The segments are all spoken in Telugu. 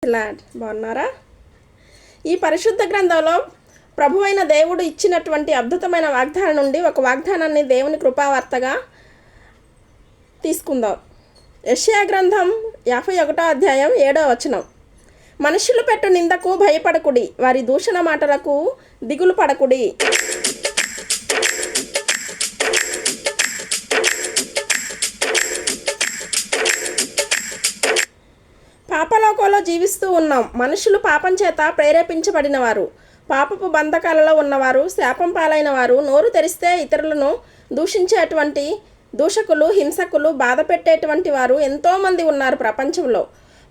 బాగున్నారా? ఈ పరిశుద్ధ గ్రంథంలో ప్రభువైన దేవుడు ఇచ్చినటువంటి అద్భుతమైన వాగ్దానం నుండి ఒక వాగ్దానాన్ని దేవుని కృపావార్తగా తీసుకుందాం. యెషయా గ్రంథం 51వ అధ్యాయం 7వ వచనం. మనుషులు పెట్టు నిందకు భయపడకుడి, వారి దూషణ మాటలకు దిగులు పడకుడి. పాపలోకంలో జీవిస్తూ ఉన్నాం. మనుషులు పాపం చేత ప్రేరేపించబడిన వారు, పాపపు బంధకాలలో ఉన్నవారు, శాపం పాలైన వారు, నోరు తెరిస్తే ఇతరులను దూషించేటువంటి దూషకులు, హింసకులు, బాధ పెట్టేటువంటి వారు ఎంతోమంది ఉన్నారు ప్రపంచంలో.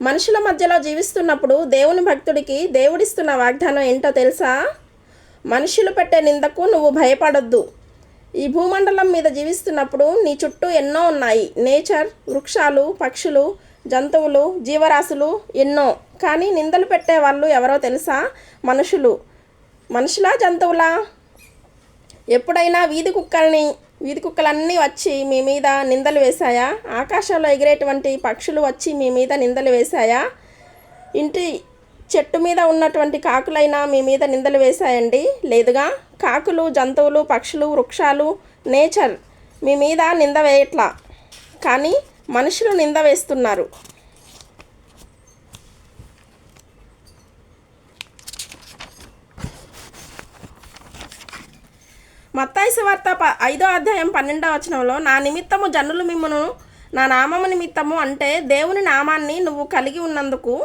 మనుషుల మధ్యలో జీవిస్తున్నప్పుడు దేవుని భక్తుడికి దేవుడిస్తున్న వాగ్దానం ఏంటో తెలుసా? మనుషులు పెట్టే నిందకు నువ్వు భయపడొద్దు. ఈ భూమండలం మీద జీవిస్తున్నప్పుడు నీ చుట్టూ ఎన్నో ఉన్నాయి. నేచర్, వృక్షాలు, పక్షులు, జంతువులు, జీవరాశులు ఎన్నో. కానీ నిందలు పెట్టే వాళ్ళు ఎవరో తెలుసా? మనుషులా జంతువులా? ఎప్పుడైనా వీధి కుక్కలన్నీ వచ్చి మీ మీద నిందలు వేశాయా? ఆకాశంలో ఎగిరేటువంటి పక్షులు వచ్చి మీ మీద నిందలు వేశాయా? ఇంటి చెట్టు మీద ఉన్నటువంటి కాకులైనా మీ మీద నిందలు వేశాయండి? లేదుగా. కాకులు, జంతువులు, పక్షులు, వృక్షాలు, నేచర్ మీ మీద నింద వేయట్లా, కానీ మనుషులు నింద వేస్తున్నారు. మత్తయి సువార్త 5వ అధ్యాయం 12వ వచనంలో, నా నిమిత్తము జనులు మిమ్మును నా నామము నిమిత్తము, అంటే దేవుని నామాన్ని నువ్వు కలిగి ఉన్నందుకు,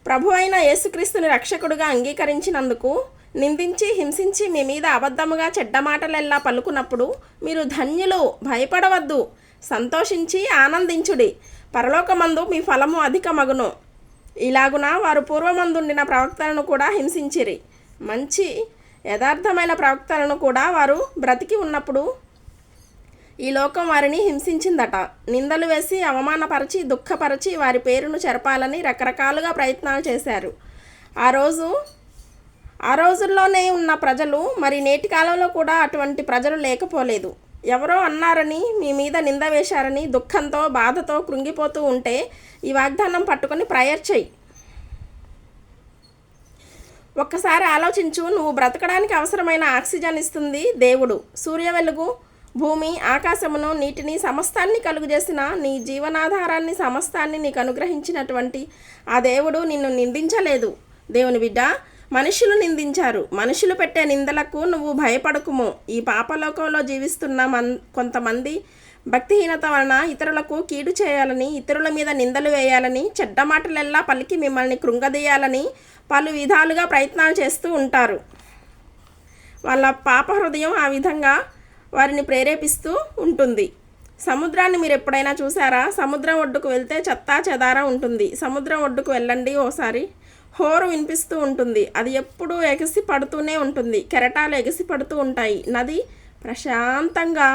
ప్రభు అయిన యేసుక్రీస్తుని రక్షకుడుగా అంగీకరించినందుకు నిందించి హింసించి మీ మీద అబద్ధముగా చెడ్డ మాటలెల్లా పలుకున్నప్పుడు మీరు ధన్యులు, భయపడవద్దు, సంతోషించి ఆనందించుడి, పరలోకమందు మీ ఫలము అధికమగును. ఇలాగున వారు పూర్వమందుండిన ప్రవక్తలను కూడా హింసించిరి. మంచి యథార్థమైన ప్రవక్తలను కూడా వారు బ్రతికి ఉన్నప్పుడు ఈ లోకం వారిని హింసించిందట. నిందలు వేసి, అవమానపరిచి, దుఃఖపరిచి వారి పేరును చెరపాలని రకరకాలుగా ప్రయత్నాలు చేశారు. ఆ రోజుల్లోనే ఉన్న ప్రజలు మరి నేటి కాలంలో కూడా అటువంటి ప్రజలు లేకపోలేదు. ఎవరో అన్నారని, మీ మీద నింద వేశారని దుఃఖంతో, బాధతో కృంగిపోతూ ఉంటే ఈ వాగ్దానం పట్టుకొని ప్రేయర్ చెయ్యి. ఒక్కసారి ఆలోచించు. నువ్వు బ్రతకడానికి అవసరమైన ఆక్సిజన్ ఇస్తుంది దేవుడు. సూర్య వెలుగు, భూమి, ఆకాశమును, నీటిని, సమస్తాన్ని కలుగజేసిన నీ జీవనాధారాన్ని, సమస్తాన్ని నీకు అనుగ్రహించినటువంటి ఆ దేవుడు నిన్ను నిందించలేదు. దేవుని బిడ్డ, మనుషులు నిందించారు. మనుషులు పెట్టే నిందలకు నువ్వు భయపడకుము. ఈ పాపలోకంలో జీవిస్తున్న కొంతమంది భక్తిహీనత వలన ఇతరులకు కీడు చేయాలని, ఇతరుల మీద నిందలు వేయాలని, చెడ్డ మాటలెల్లా పలికి మిమ్మల్ని కృంగదీయాలని పలు విధాలుగా ప్రయత్నాలు చేస్తూ ఉంటారు. వాళ్ళ పాప హృదయం ఆ విధంగా వారిని ప్రేరేపిస్తూ ఉంటుంది. సముద్రాన్ని మీరు ఎప్పుడైనా చూసారా? సముద్రం ఒడ్డుకు వెళ్తే చెత్తా చెదారం ఉంటుంది. సముద్రం ఒడ్డుకు వెళ్ళండి ఓసారి, హోరు వినిపిస్తూ ఉంటుంది. అది ఎప్పుడూ ఎగసి పడుతూనే ఉంటుంది. కెరటాలు ఎగసి పడుతూ ఉంటాయి. నది ప్రశాంతంగా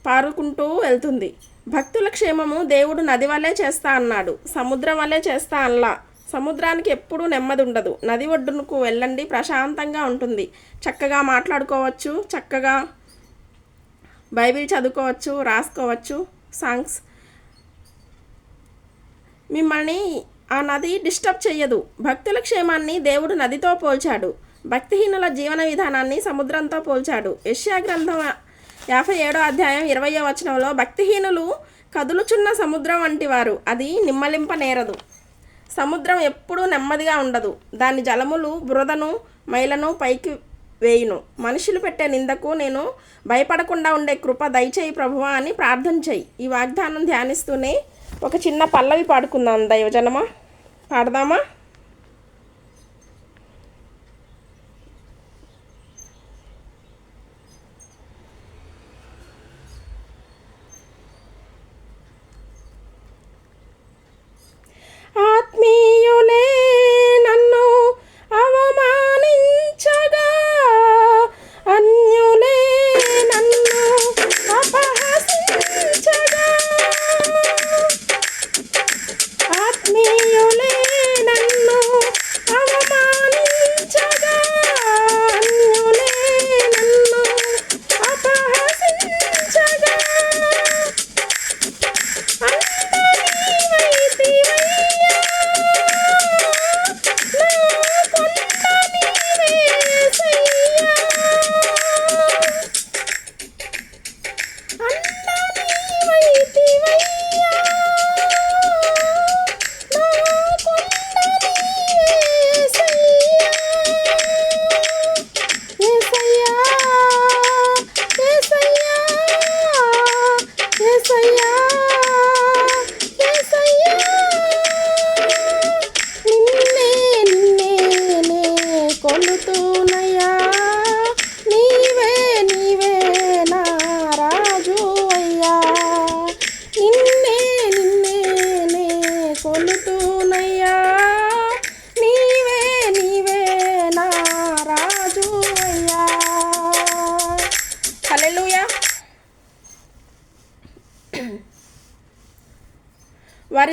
పారుకుంటూ వెళ్తుంది. భక్తుల క్షేమము దేవుడు నది వల్లే చేస్తా అన్నాడు, సముద్రం వల్లే చేస్తా అల్లా. సముద్రానికి ఎప్పుడూ నెమ్మది ఉండదు. నది ఒడ్డునకు వెళ్ళండి, ప్రశాంతంగా ఉంటుంది. చక్కగా మాట్లాడుకోవచ్చు, చక్కగా బైబిల్ చదువుకోవచ్చు, రాసుకోవచ్చు, సాంగ్స్. మిమ్మల్ని ఆ నది డిస్టర్బ్ చెయ్యదు. భక్తుల క్షేమాన్ని దేవుడు నదితో పోల్చాడు. భక్తిహీనుల జీవన విధానాన్ని సముద్రంతో పోల్చాడు. యెషయా గ్రంథం 57వ అధ్యాయం 20వ వచనంలో, భక్తిహీనులు కదులుచున్న సముద్రం వంటి వారు, అది నిమ్మలింపనేరదు. సముద్రం ఎప్పుడూ నెమ్మదిగా ఉండదు. దాని జలములు బురదను, మైలను పైకి వేయును. మనుషులు పెట్టే నిందకు నేను భయపడకుండా ఉండే కృప దయచేయి ప్రభువా అని ప్రార్థన చెయ్యి. ఈ వాగ్దానం ధ్యానిస్తూనే ఒక చిన్న పల్లవి పాడుకుందాం. దైవజనమా, పాడదామా? ఆత్మీయులే నన్ను అవమానించగా, అన్యులే నన్ను అపహసించగా, ఆత్మీయులే నన్ను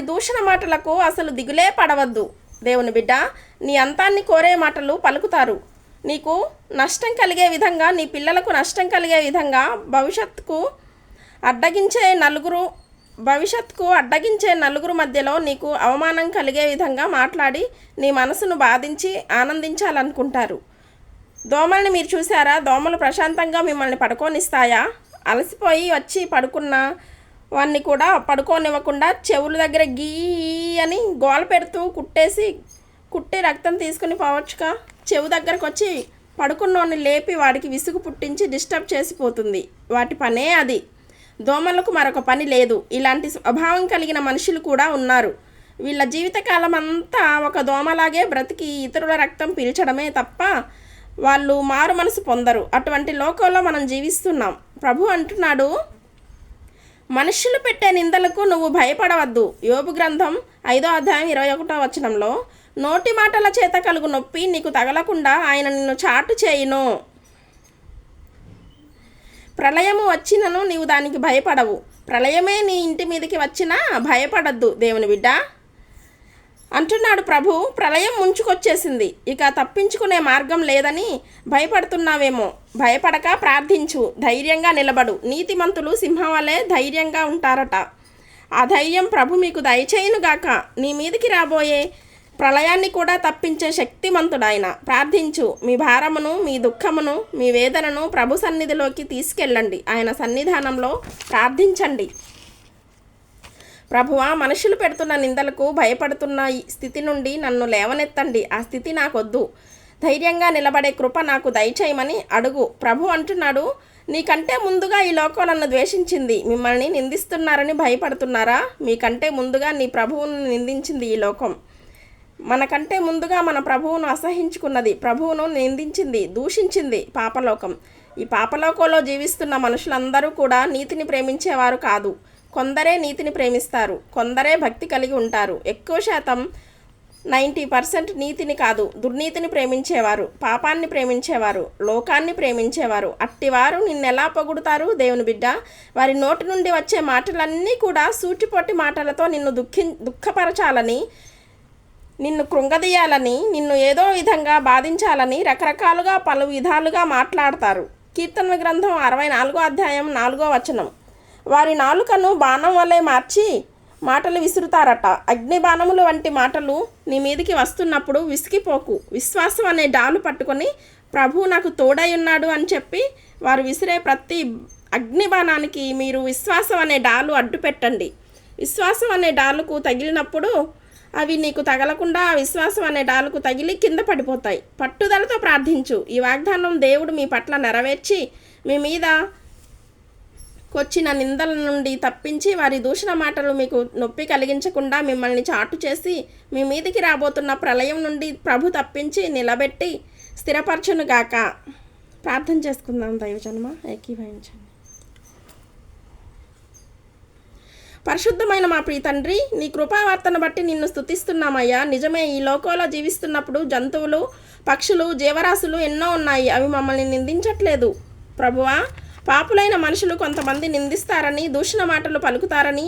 వారి దూషణ మాటలకు అసలు దిగులే పడవద్దు. దేవుని బిడ్డ, నీ అంతాన్ని కోరే మాటలు పలుకుతారు. నీకు నష్టం కలిగే విధంగా, నీ పిల్లలకు నష్టం కలిగే విధంగా, భవిష్యత్తుకు అడ్డగించే నలుగురు మధ్యలో నీకు అవమానం కలిగే విధంగా మాట్లాడి నీ మనసును బాధించి ఆనందించాలనుకుంటారు. దోమల్ని మీరు చూసారా? దోమలు ప్రశాంతంగా మిమ్మల్ని పడుకోనిస్తాయా? అలసిపోయి వచ్చి పడుకున్న వాన్ని కూడా పడుకోనివ్వకుండా చెవుల దగ్గర గీ అని గోల పెడుతూ కుట్టి రక్తం తీసుకుని పోవచ్చుగా. చెవు దగ్గరకు వచ్చి పడుకున్నోని లేపి వాడికి విసుగు పుట్టించి డిస్టర్బ్ చేసిపోతుంది. వాటి పనే అది. దోమలకు మరొక పని లేదు. ఇలాంటి స్వభావం కలిగిన మనుషులు కూడా ఉన్నారు. వీళ్ళ జీవితకాలం అంతా ఒక దోమలాగే బ్రతికి ఇతరుల రక్తం పీల్చడమే తప్ప వాళ్ళు మారు మనసు పొందరు. అటువంటి లోకంలో మనం జీవిస్తున్నాం. ప్రభు అంటున్నాడు, మనుషులు పెట్టే నిందలకు నువ్వు భయపడవద్దు. యోబు గ్రంథం 5వ అధ్యాయం 21వ వచనంలో, నోటి మాటల చేత కలుగు నొప్పి నీకు తగలకుండా ఆయన నిన్ను చాటు చేయును. ప్రళయము వచ్చినను నీవు దానికి భయపడవు. ప్రళయమే నీ ఇంటి మీదకి వచ్చినా భయపడద్దు దేవుని బిడ్డ అంటున్నాడు ప్రభు. ప్రళయం ముంచుకొచ్చేసింది, ఇక తప్పించుకునే మార్గం లేదని భయపడుతున్నావేమో. భయపడక ప్రార్థించు, ధైర్యంగా నిలబడు. నీతిమంతులు సింహం వలె ధైర్యంగా ఉంటారట. ఆ ధైర్యం ప్రభు మీకు దయచేయునుగాక. నీ మీదికి రాబోయే ప్రళయాన్ని కూడా తప్పించే శక్తిమంతుడాయన. ప్రార్థించు. మీ భారమును, మీ దుఃఖమును, మీ వేదనను ప్రభు సన్నిధిలోకి తీసుకెళ్ళండి. ఆయన సన్నిధానంలో ప్రార్థించండి. ప్రభువా, మనుషులు పెడుతున్న నిందలకు భయపడుతున్న ఈ స్థితి నుండి నన్ను లేవనెత్తండి. ఆ స్థితి నాకొద్దు. ధైర్యంగా నిలబడే కృప నాకు దయచేయమని అడుగు. ప్రభు అంటున్నాడు, నీకంటే ముందుగా ఈ లోకం నన్ను ద్వేషించింది. మిమ్మల్ని నిందిస్తున్నారని భయపడుతున్నారా? మీకంటే ముందుగా నీ ప్రభువును నిందించింది ఈ లోకం. మనకంటే ముందుగా మన ప్రభువును అసహించుకున్నది, ప్రభువును నిందించింది, దూషించింది పాపలోకం. ఈ పాపలోకంలో జీవిస్తున్న మనుషులందరూ కూడా నీతిని ప్రేమించేవారు కాదు. కొందరే నీతిని ప్రేమిస్తారు, కొందరే భక్తి కలిగి ఉంటారు. ఎక్కువ శాతం 90% నీతిని కాదు, దుర్నీతిని ప్రేమించేవారు, పాపాన్ని ప్రేమించేవారు, లోకాన్ని ప్రేమించేవారు. అట్టివారు నిన్నెలా పొగుడుతారు దేవుని బిడ్డ? వారి నోటి నుండి వచ్చే మాటలన్నీ కూడా సూటిపోటి మాటలతో నిన్ను దుఃఖపరచాలని, నిన్ను కృంగదీయాలని, నిన్ను ఏదో విధంగా బాధించాలని రకరకాలుగా పలు విధాలుగా మాట్లాడతారు. కీర్తనల గ్రంథం 64వ అధ్యాయం 4వ వచనం, వారి నాలుకను బాణం వలె మార్చి మాటలు విసురుతారట. అగ్ని బాణములు వంటి మాటలు నీ మీదికి వస్తున్నప్పుడు విసిగిపోకు. విశ్వాసం అనే డాలు పట్టుకొని ప్రభు నాకు తోడై ఉన్నాడు అని చెప్పి వారు విసిరే ప్రతి అగ్ని బాణానికి మీరు విశ్వాసం అనే డాలు అడ్డు పెట్టండి. విశ్వాసం అనే డాలుకు తగిలినప్పుడు అవి నీకు తగలకుండా విశ్వాసం అనే డాలుకు తగిలి కింద పడిపోతాయి. పట్టుదలతో ప్రార్థించు. ఈ వాగ్దానం దేవుడు మీ పట్ల నెరవేర్చి మీ మీద వచ్చిన నిందల నుండి తప్పించి వారి దూషణ మాటలు మీకు నొప్పి కలిగించకుండా మిమ్మల్ని చాటు చేసి మీ మీదికి రాబోతున్న ప్రళయం నుండి ప్రభు తప్పించి నిలబెట్టి స్థిరపరచునుగాక. ప్రార్థన చేసుకుందాం. దైవజనమ ఏకీభవించండి. పరిశుద్ధమైన మా ప్రియ తండ్రి, నీ కృపావార్తను బట్టి నిన్ను స్తుతిస్తున్నామయ్యా. నిజమే, ఈ లోకంలో జీవిస్తున్నప్పుడు జంతువులు, పక్షులు, జీవరాశులు ఎన్నో ఉన్నాయి. అవి మమ్మల్ని నిందించట్లేదు ప్రభువా. పాపులైన మనుషులు కొంతమంది నిందిస్తారని, దూషణ మాటలు పలుకుతారని,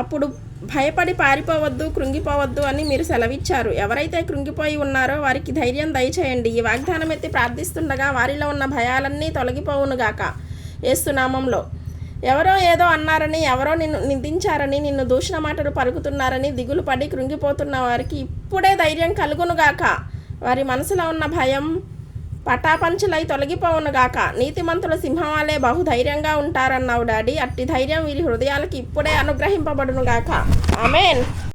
అప్పుడు భయపడి పారిపోవద్దు, కృంగిపోవద్దు అని మీరు సెలవిచ్చారు. ఎవరైతే కృంగిపోయి ఉన్నారో వారికి ధైర్యం దయచేయండి. ఈ వాగ్దానం ఎత్తి ప్రార్థిస్తుండగా వారిలో ఉన్న భయాలన్నీ తొలగిపోవునుగాక యేసు నామంలో. ఎవరో ఏదో అన్నారని, ఎవరో నిన్ను నిందించారని, నిన్ను దూషణ మాటలు పలుకుతున్నారని దిగులు పడి కృంగిపోతున్న వారికి ఇప్పుడే ధైర్యం కలుగునుగాక. వారి మనసులో ఉన్న భయం పటాపంచులై తొలగిపోవునుగాక. నీతిమంతుల సింహవాలే బహుధైర్యంగా ఉంటారన్నావు డాడీ. అట్టి ధైర్యం వీరి హృదయాలకి ఇప్పుడే అనుగ్రహింపబడునుగాక. ఆమేన్.